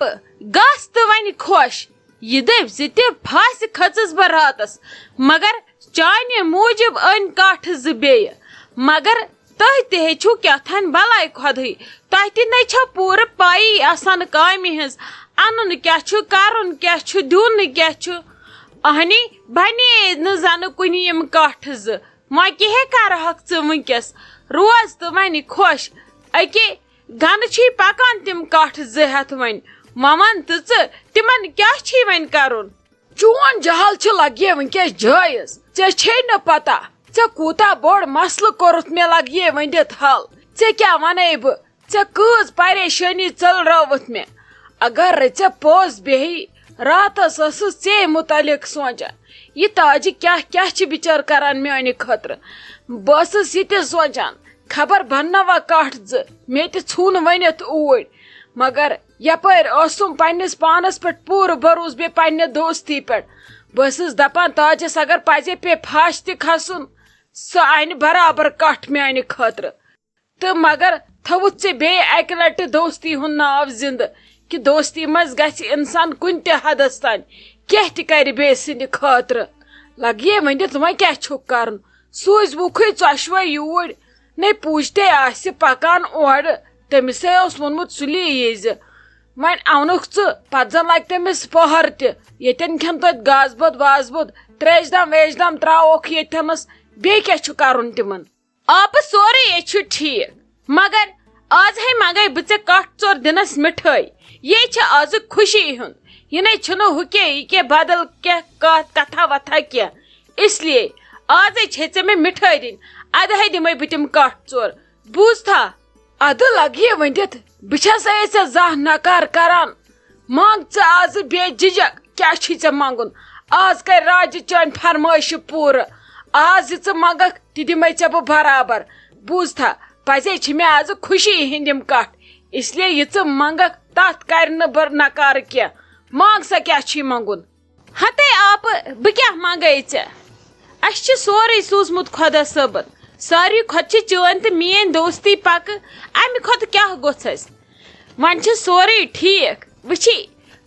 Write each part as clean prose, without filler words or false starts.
آپ گس تو ون خوش یہ دپ زِ پھاس کھژس بہ راتس مگر چانہ موجب ان کٹھ ز بیٚیہِ مگر تُہۍ تہِ ہیٚچھِو کیٛاتھانۍ بلاے خۄدٕے تۄہہِ تہِ نَے چھو پوٗرٕ پایی آسان کامہِ ہٕنٛز اَنُن کیٛاہ چھُ کَرُن کیٛاہ چھُ دیُن کیٛاہ چھُ اہنی بنے نہٕ زنہٕ کُنہِ یِم کٹھ زٕ وۄنۍ کیٛاہ کرہکھ ژٕ وٕنکیٚس روز تہٕ وۄنۍ خۄش أکے گنہٕ چھُے پکان تِم کٹھ زٕ ہٮ۪تھ وۄنۍ وَن تہٕ ژٕ تِمن کیٛاہ چھُے وۄنۍ کرُن چون جہل چھ لگیے ونکس جٲیز ژےٚ چھے نہٕ پتہ ژےٚ کوٗتاہ بوٚڑ مسلہٕ کوٚرُتھ مےٚ لگیے ؤنِتھ حل ژےٚ کیٛاہ ونے بہٕ ژےٚ کۭژ پریشٲنی ژٔلرٲوٕتھ مےٚ اگر ژےٚ پوٚز بیٚہی راتس ٲسٕس ژے متعلق سونچان یہ تاجہِ کیٛاہ کیٛاہ چھِ بِچٲر کران میانہِ خٲطرٕ بہٕ ٲسٕس یہِ تہِ سونچان خبر بننوا کٹھ زٕ مےٚ تہِ ژھُن ؤنِتھ اوٗرۍ مگر یپٲرۍ اوسُم پننس پانس پٮ۪ٹھ پوٗرٕ بروس بیٚیہِ پننہِ دوستی پٮ۪ٹھ بہٕ ٲسٕس دپان تاجس اگر پزے پے پھاش تہِ کھسُن سۄ انہِ برابر کٹھ میانہِ خٲطرٕ تہٕ مگر تھوُتھ ژےٚ بیٚیہِ اکہِ لٹہِ دوستی ہُنٛد ناو زندٕ کہ دوستی منٛز گژھِ انسان کُنہِ تہِ حدس تانۍ کینٛہہ تہِ کرِ بیٚیہِ سٕنٛدِ خٲطرٕ لگیے ؤنِتھ وۄنۍ کیٛاہ چھُکھ کرُن سوٗزۍوُکھٕے ژۄشوے یوٗرۍ نے پوٗج تے آسہِ پکان اورٕ تٔمِسے اوس ووٚنمُت سُلی ییٖزِ وۄنۍ اونُکھ ژٕ پتہٕ زن لگہِ تٔمِس پٔہر تہِ ییٚتٮ۪ن کھٮ۪ن توتہِ گاسہٕ بوٚد وازٕ بوٚد تریش دام ویش دام تراووکھ ییٚتھٮ۪نس بیٚیہِ کیٛاہ چھُ کرُن تِمن آپ سورُے یے چھُ ٹھیٖک مگر آز ہے منگے بہٕ ژےٚ کٹھ ژور دِنس مِٹھٲے یے چھِ آز خوشی ہُنٛد یہِ نے چھُنہٕ ہُہ کینٛہہ یہِ کینٛہہ بدل کینٛہہ کتھا وتھا کینٛہہ اس لیے آزے چھے ژےٚ مےٚ مِٹھٲے دِنۍ ادٕ ہے دِمے بہٕ تِم کٹھ ژور بوٗزتھا ادٕ لگیے ؤنِتھ بہٕ چھسے ژےٚ زانٛہہ نکار کران منٛگ ژٕ آز بیٚیہِ جِجک کیٛاہ چھُے ژےٚ منگُن آز کرِ راجہِ چٲنۍ فرمٲیشہِ پوٗرٕ آز یہِ ژٕ منگکھ تہِ دِمے ژےٚ بہٕ برابر بوٗزتھا پزے چھِ مےٚ آز خوشی ہٕنٛدۍ یِم کٹھ اس لیے یہِ ژٕ منگکھ تتھ کرِ نہٕ بہٕ نکارٕ کینٛہہ منٛگ سا کیٛاہ چھُے منگُن ہتے آپ بہٕ کیٛاہ منگے ژےٚ اسہِ چھُ سورُے سوٗزمُت خۄدا صٲبن ساروی کھۄتہٕ چھِ چٲنۍ تہٕ میٲنۍ دوستی پکہٕ امہِ کھۄتہٕ کیٛاہ گوٚژھ اسہِ وۄنۍ چھُ سورُے ٹھیٖک وٕچھی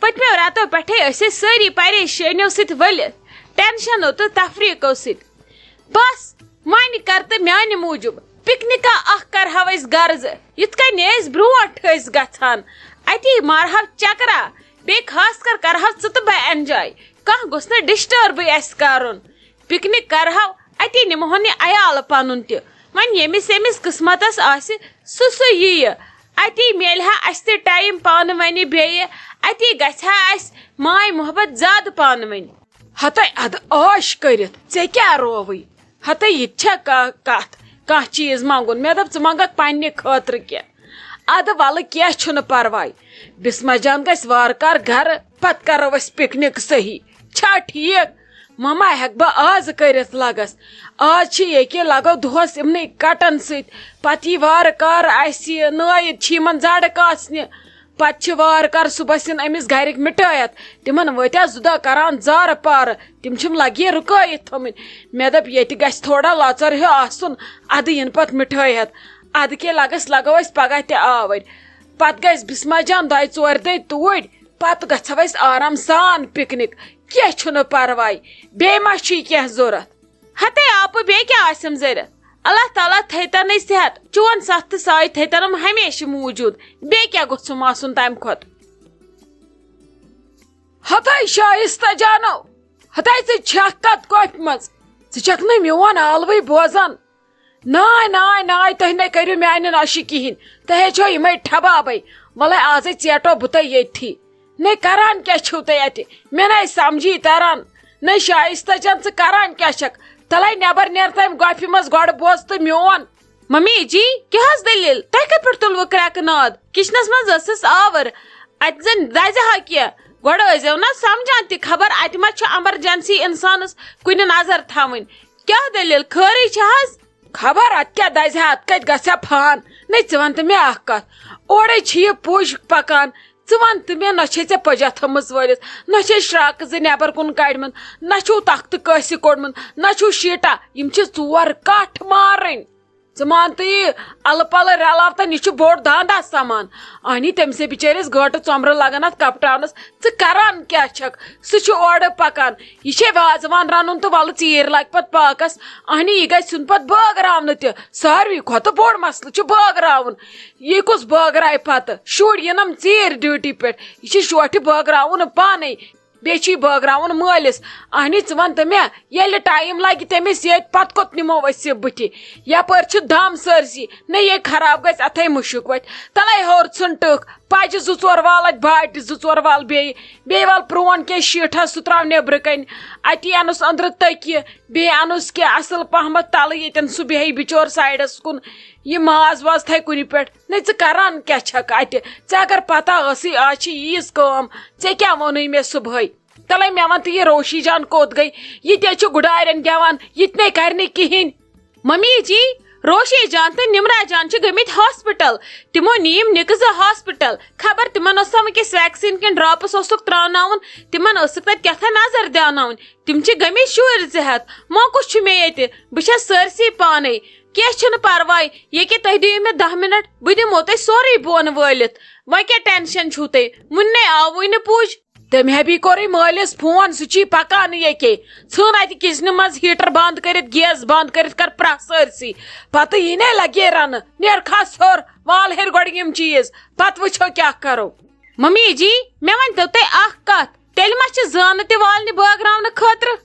پٔتمیو رٮ۪تو پٮ۪ٹھے ٲسۍ أسۍ سٲری پریشٲنیو سۭتۍ ؤلِتھ ٹینشنو تہٕ تفریٖقو سۭتۍ بس وۄنۍ کر تہٕ میانہِ موٗجوٗب پِکنِکا اکھ کرہو أسۍ گرزٕ یِتھ کٔنۍ أسۍ برونٛٹھ ٲسۍ گژھان اتی مارہو چکرا بیٚیہِ خاص کر کرہو ژٕ تہٕ بہٕ اینجاے کانٛہہ گوٚژھ نہٕ ڈسٹٲربٕے اسہِ کرُن پِکنِک کرہو اتی نِمہون یہِ عیال پنُن تہِ وۄنۍ ییٚمِس ییٚمِس قٕسمتس آسہِ سُہ یِیہِ اتی میلہِ ہا اسہِ تہِ ٹایم پانہٕ ؤنہِ بیٚیہِ اتی گژھِ ہا اسہِ ماے محبت زیادٕ پانہٕ ؤنۍ ہتے ادٕ عٲش کٔرِتھ ژےٚ کیٛاہ رووٕے ہتے یہِ تہِ چھا کتھ کانٛہہ چیٖز منگُن مےٚ دوٚپ ژٕ منگکھ پننہِ خٲطرٕ کینٛہہ ادٕ ولہٕ کینٛہہ چھُنہٕ پرواے بسما جان گژھِ وارٕ کار گرٕ پتہٕ کرو أسۍ پِکنِک صحیح چھا ٹھیٖک مما ہٮ۪کہٕ بہٕ آز کٔرِتھ لگس آز چھِ ییٚکیٛاہ لگو دۄہس یِمنٕے کٹن سۭتۍ پتہٕ یی وارٕ کار اسہِ نٲیِد چھِ یِمن زڈٕ کاسنہِ پتہٕ چھِ وارٕ کار صبحس یِن أمِس گرِکۍ مِٹٲیتھ تِمن وٲتیا زٕ دۄہ کران زارٕ پارٕ تِم چھِم لگیے رُکٲیِتھ تھٲمٕتۍ مےٚ دوٚپ ییٚتہِ گژھِ تھوڑا لۄژر ہیوٗ آسُن ادٕ یِن پتہٕ مِٹھٲے ہٮ۪تھ ادٕ کیٛاہ لگس لگو أسۍ پگاہ تہِ آوٕرۍ پتہٕ گژھِ بسما جان دۄیہِ ژورِ دۄہہِ توٗرۍ پتہٕ گژھو أسۍ آرام سان پِکنِک کینٛہہ چھُنہٕ پرواے بیٚیہِ ما چھُے کینٛہہ ضوٚرتھ ہتے آپ بیٚیہِ کیٛاہ آسٮ۪م ضوٚرتھ اللہ تعالیٰ تھٲیتن صحت چون ستھ تہٕ ساے تھٲیتنم ہمیشہٕ موٗجوٗد بیٚیہِ کیٛاہ گوٚژھُم آسُن تمہِ کھۄتہٕ ہتے شایستہ جانو ہتے ژٕ چھکھ کتھ کۄپھِ منٛز ژٕ چھکھ نہٕ میون حالوٕے بوزان ناے ناے ناے تُہۍ نَے کٔرِو میانہِ نۄشہِ کِہینۍ تُہۍ ہے چھو یِمے ٹھبابے وَلے آزے ژیٹو بہٕ تۄہہِ ییٚتھی نے کران کیٛاہ چھِو تُہۍ اَتہِ مےٚ نَے سمجھی تران نے شایستہ جان ژٕ کران کیٛاہ چھکھ تلے نٮ۪بر نیر تمہِ گۄپھِ منٛز گۄڈٕ بوز تہٕ میون ممی جی کیٛاہ حظ دٔلیٖل تۄہہِ کتہِ پٮ۪ٹھ تُلوٕ کرٛٮ۪کہٕ ناد کچنس منٛز ٲسٕس آوٕر اتہِ زن دزِ ہا کینٛہہ گۄڈٕ ٲسۍزیو نا سمجھان تہِ خبر اتہِ ما چھُ ایمرجنسی انسانس کُنہِ نظر تھاوٕنۍ کیٛاہ دٔلیٖل خٲرٕے چھِ حظ خبر اتھ کیٛاہ دزِ ہا اتھ کتہِ گژھِ ہا فان نے ژٕ ون تہٕ مےٚ اکھ کتھ اورے چھِ یہِ پُج پکان ژٕ ون تہٕ مےٚ نہ چھے ژےٚ پٔجا تھٲمٕژ وٲلِتھ نہ چھے شراکہٕ زٕ نٮ۪بر کُن کڑِمٕژ نہ چھُو تختہٕ کٲنٛسہِ کوٚڑمُت نہ چھُو شیٖٹا یِم چھِ ژور کٹھ مارٕنۍ مان تو یہ ال پل رلاو تو یہ بوڑ داندا سامان اہنی تم سے بچارس گاٹہ ژومر لگان ات کپٹاونس ژان کیا چھک سہ اور پکان یہ وازوان رنن تو ول ژیر لگ پت پاکس اہنی یہ گھس سن پت بٲگراونہ تہ ساروی کھت بوڑ مسلہ بٲگراون یہ کس بٲگراے پتہ شر ینم ژیر ڈیوٹی پہ یہ شوٹھ بٲگراون پانے بیچی بٲگراون مالس اہنی ون تو مے یل ٹائم لگہ تمس یت پت کوت نمو أسۍ بتھ یپر دم سرسی نہ یہ خراب گژھِ اتھے مشک وت تلے ہور ژھن ٹک پجہ زٕ ژور وال ات باٹہِ زٕ ژور وال بیٚیہِ وال پرون کینٛہہ شیٹھس سُہ تراو نیبرٕ کن اتی انس أندرٕ تکیہِ بیٚیہِ انس کینٛہہ اصل پہمت تلہٕ ییٚتٮ۪ن سُہ بیٚہہِ بچور سایڈس کُن یہ ماز واز تھے کُنہِ پٮ۪ٹھ نہ ژٕ کران کیاہ چھکھ اتہِ ژےٚ اگر پتہ ٲسٕے آز چھِ ییٖژ کٲم ژےٚ کیاہ ووٚنُے مےٚ صبحٲے تلے مے ون تو یہ روشی جان کوت گئی یہ تے گڈارین گیوان یہ تے کرنے کہین ممی جی روشی جان تو نمرا جان گمت ہاسپٹل تمو نیم نکز ہاسپٹل خبر تمن ونکس ویکسین کن ڈراپس تران تمن تک نظر دین تم گمت شر زہت موقع مے یہ بہس سرسی پانے کی پرواے یہ کہ تھی دیو مے 10 منٹ بہ دمو تہ سوری بون ولت و کیا ٹینشن چھو تہ منہ آوی نا پوج تمہیں بھی کوری مالس فون سچی پکان یہ ژھن ات کچن مز ہیٹر بند کرت گیس بند کرت کر پرہ سرسی پتہ یہ نا لگے رن نیر کھس ہور وال ہر گوڑ یم چیز پتہ وچھو کیا کرو ممی جی مے ون تو تہ اخ کت تیل ما چھ زان تہ والنہ بٲگراونہ خاطر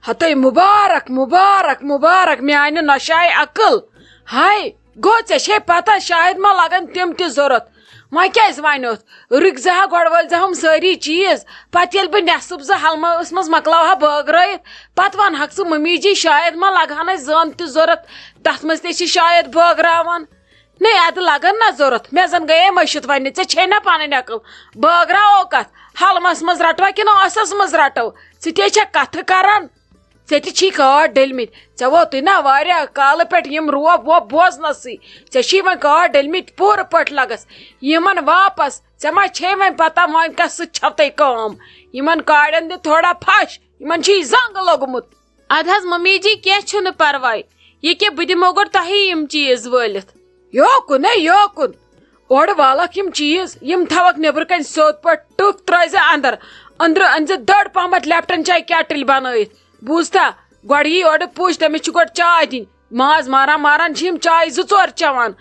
ہتے مبارک مبارک مبارک میانہ نشائے عقل ہائے گو ے پتہ شاید ما لگن تم تہ ضرورت وی کیاز ونوت رک زہا گوڑ ول زہم ساری چیز پتہ یل بہ نصب زٕ حلمس مز مکلاوہا بٲگرٲیِتھ پتہ ون ہک ژٕ ممی جی شاید ما لگہن اس زن تہ ضرورت تتھ مز تہ چھ شاید بٲگراوان نہ اد لگن نا ضرورت مے زن گٔیے مشت ونہ ژے نا پنٕنۍ عقل بٲگراوو کتھ حلمس مز رٹوا کنہ ٲسس مز رٹو ژٕ تے چھکھ کتھٕ کران ژے تہ چھی کاٹ ڈٔلمٕتۍ ژےٚ ووتُے نا واریاہ کالہٕ پٮ۪ٹھ یم روب ووب بوزنسٕے ژےٚ چھی وۄنۍ کاٹ ڈٔلمٕتۍ پوٗرٕ پٲٹھۍ لگس یمن واپس ژےٚ ما چھے وۄنۍ پتہ وۄنۍ کس سۭتۍ چھو تۄہہِ کٲم یمن کاڑٮ۪ن دِ تھوڑا پھش یمن چھی زنگ لوگمُت اد حظ ممی جی کی چھُنہٕ پرواے یہ کہ بہ دمو گۄڈٕ تۄہی یم چیز وٲلِتھ یوکُن ہے یوکُن اورٕ والکھ یم چیز یم تھاوکھ نیبرٕ کنۍ سیوٚد پٲٹھۍ ٹٕک ترٲے زِ أنٛدرٕ أنۍ زِ دٔڑ پہمتھ لیپٹن چاے کیٹٕلۍ بنٲیِتھ بوٗزتھا گۄڈٕ یی اورٕ پوٚج تٔمِس چھِ گۄڈٕ چاے دِنۍ ماز ماران ماران چھِ یم چاے 2-4 چٮ۪وان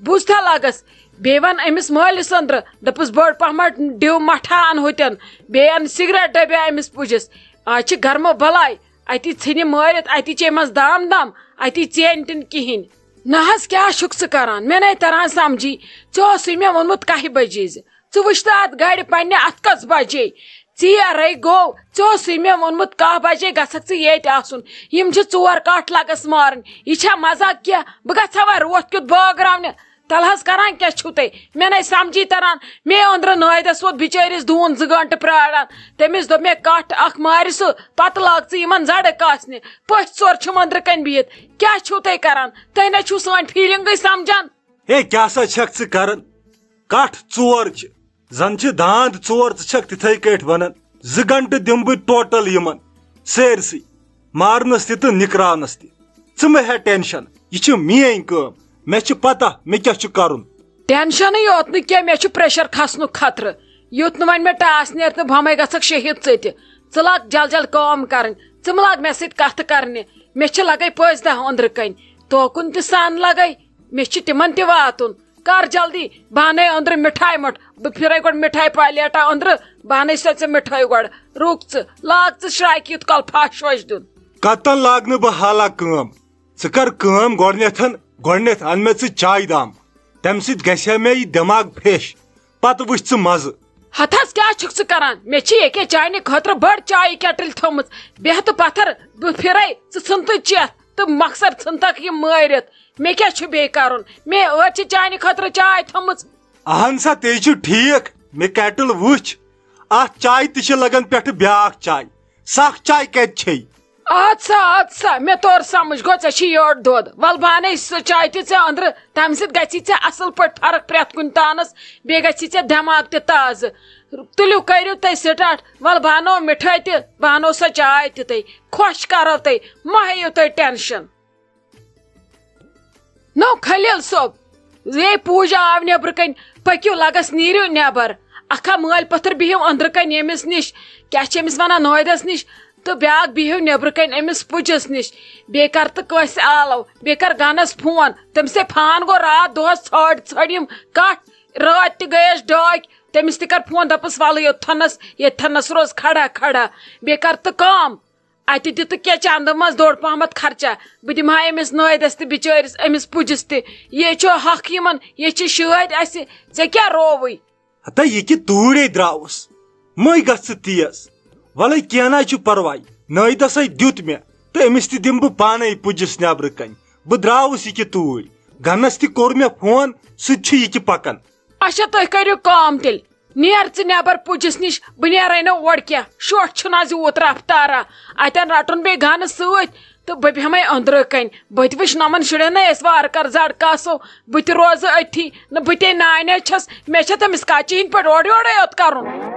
بوٗزتھا لگس بیٚیہِ ون أمِس مٲلِس أنٛدرٕ دپُس بٔڑ پہمتھ ڈِو مٹھا ان ہوتٮ۪ن بیٚیہِ ان سگریٹ ڈبیا أمِس پُجِس آز چھِ گرمہٕ بلاے اتی ژھٕنہِ مٲرِتھ اتی چیمس دام دام اتی ژینہِ تہِ نہٕ کہیٖنۍ نہ حظ کیٛاہ چھُکھ ژٕ کران مےٚ نَے تران سمجھی ژےٚ اوسُے مےٚ ووٚنمُت 1 بجے ژٕ وٕچھ تہٕ اتھ گاڑِ پننہِ اتھ کٔژ بجے ژیرے گوٚو ژےٚ اوسُے مےٚ ووٚنمُت 1 بجے گژھکھ ژٕ ییٚتہِ آسُن یم چھِ 4 کٹھ لگس مارٕنۍ یہِ چھا مزاق کینٛہہ بہٕ گژھٕ ہا وۄنۍ روتھ کیُتھ بٲگراونہِ تل حظ کران کیا چھُو تُہۍ مےٚ نَے سمجھی تران مے أنٛدرٕ نٲیدس ووت بچٲرِس دوٗن 2 گنٹہٕ پراران تٔمِس دوٚپ مےٚ کٹھ اکھ مارِ سُہ پتہٕ لاگ ژٕ یِمن زڑٕ کاسنہِ پٔژھۍ ژور چھِم أنٛدرٕ کنۍ بِہِتھ کیاہ چھُو تُہۍ کران تُہۍ نَے چھُو سٲنۍ فیٖلِنگٕے سمجھان ہے کیا سا چھکھ ژٕ کران کٹھ 4 چھ زن چھ داند 4 ژٕ چھکھ تِتھے کٲٹھۍ ونان 2 گنٹہٕ دِمہٕ بہٕ ٹوٹل یمن سٲرسٕے مارنس تہِ تہٕ نِکراونس تہِ ژٕ مہ ہے ٹینشن یہ چھِ میٲنۍ کٲم مےٚ چھِ پتہ مےٚ کیاہ چھُ کرُن ٹینشنٕے یوت نہٕ کینٛہہ مےٚ چھُ پریشر کھسنُک خطرٕ یُتھ نہٕ وۄنۍ مےٚ ٹاس نیرِ تہٕ بۄمے گژھکھ شہید ژٕ تہِ ژٕ لاگ جل جل کٲم کرٕنۍ ژٕ مہ لاگ مےٚ سۭتۍ کتھٕ کرنہِ مےٚ چھِ لگے 5-10 أنٛدرٕ کنۍ توکُن تہِ سان لگے مےٚ چھِ تِمن تہِ واتُن کر جلدی بانٕے أنٛدرٕ مِٹھاے مٹ بہٕ پھرے گۄڈٕ مِٹھاے پالیٹا أنٛدرٕ بانٕے سۄ ژےٚ مِٹھٲے گۄڈٕ رُک ژٕ لاگ ژٕ شراکہِ یُتھ کال پھش وش دیُن کتن لاگنہٕ بہٕ حالا کٲم ژٕ کر کٲم گۄڈنیتھ ان مےٚ ژٕ چاے دام تمہِ سۭتۍ گژھِ ہا مےٚ یہِ دٮ۪ماغ فرٛیش پتہٕ وٕچھ ژٕ مزٕ ہتھ حظ کیٛاہ چھُکھ ژٕ کران مےٚ چھِ ییٚکیٛاہ چانہِ خٲطرٕ بٔڑ چایہِ کیٹٕلۍ تھٲومٕژ بیٚہتہٕ پتھر بہٕ پھرے ژٕ ژھٕنتہٕ چٮ۪تھ تہٕ مقصد ژھٕنتکھ یہِ مٲرِتھ مےٚ کیٛاہ چھُ بیٚیہِ کرُن مےٚ ٲدۍ چھِ چانہِ خٲطرٕ چاے تھٲومٕژ اہن سا تے چھُ ٹھیٖک مےٚ کیٹل وٕچھ اتھ چایہِ تہِ چھِ لگان پٮ۪ٹھٕ بیاکھ چاے سکھ چاے کتہِ چھے اد سا مےٚ توٚر سمجھ گوٚو ژےٚ چھی یورٕ دۄد ول بانٕے سۄ چاے تہِ ژےٚ أنٛدرٕ تمہِ سۭتۍ گژھی ژےٚ اصل پٲٹھۍ فرق پرٮ۪تھ کُنہِ تانس بیٚیہِ گژھی ژےٚ دٮ۪ماغ تہِ تازٕ تُلِو کٔرِو تُہۍ سٹاٹ ول بانو مِٹھٲے تہِ بانو سۄ چاے تہِ تُہۍ خۄش کرو تُہۍ مہ ہیٚیِو تُہۍ ٹینشن نو خلیل صٲب یہ پوٗجا آو نیبر کن پٔکِو لگس نیٖرِو نیبر اکھا مٲلۍ پتھر بِہِو أنٛدرٕ کن ییٚمِس نِش کیٛاہ چھِ أمِس ونان نٲیدس نِش تہٕ بیٛاکھ بِہِو نیبر کن أمِس پُجس نِش بیٚیہِ کر تہٕ کٲنٛسہِ آلو بیٚیہِ کر گنس فون تٔمِس فان گوٚو راتھ دۄہس ژھٲڑ یِم کٹھ راتھ تہِ گٔیس ڈاکۍ تٔمِس تہِ کر فون دپس ولہٕ یوٚتھنس روز کھڑا بیٚیہِ کر تہٕ کٲم اتہِ دِتہٕ کینٛہہ چندٕ منٛز دوٚر پہمتھ خرچہ بہٕ دِمہٕ ہا أمِس نٲیدس تہِ بِچٲرِس أمِس پُجس تہِ یے چھُ حق یِمن یے چھِ شٲدۍ اسہِ ژےٚ کیٛاہ رووٕے ہتا یہ کہ توڑے دراوس مے گژھ تیز ولے کینٛہہ نہ چھُ پرواے نٲیدسے دیُت مےٚ تہٕ أمِس تہِ دِمہٕ بہٕ پانے پُجس نیبرٕ کنۍ بہٕ دراوُس یہِ کہِ توٗرۍ گنس تہِ کوٚر مےٚ فون سُہ تہِ چھُ یہِ کہِ پکان اچھا تُہۍ کٔرِو کٲم تیٚلہِ نیر ژٕ نیبر پُجس نِش بہٕ نیرے نہٕ اور کینٛہہ شوٹھ چھُنہٕ آز یوٗت رفتارا اتٮ۪ن رٹُن بیٚیہِ گانہٕ سۭتۍ تہٕ بہٕ بیٚہمے أنٛدرٕ کَنۍ بہٕ تہِ وٕچھ نۄمن شُرٮ۪ن نہ أسۍ وارٕ کار زڈ کاسو بہٕ تہِ روزٕ أتھی نہ بہٕ تے نانہِ چھس مےٚ چھا تٔمِس کچہِ ہِنٛدۍ پٲٹھۍ اورٕ یورے یوت کرُن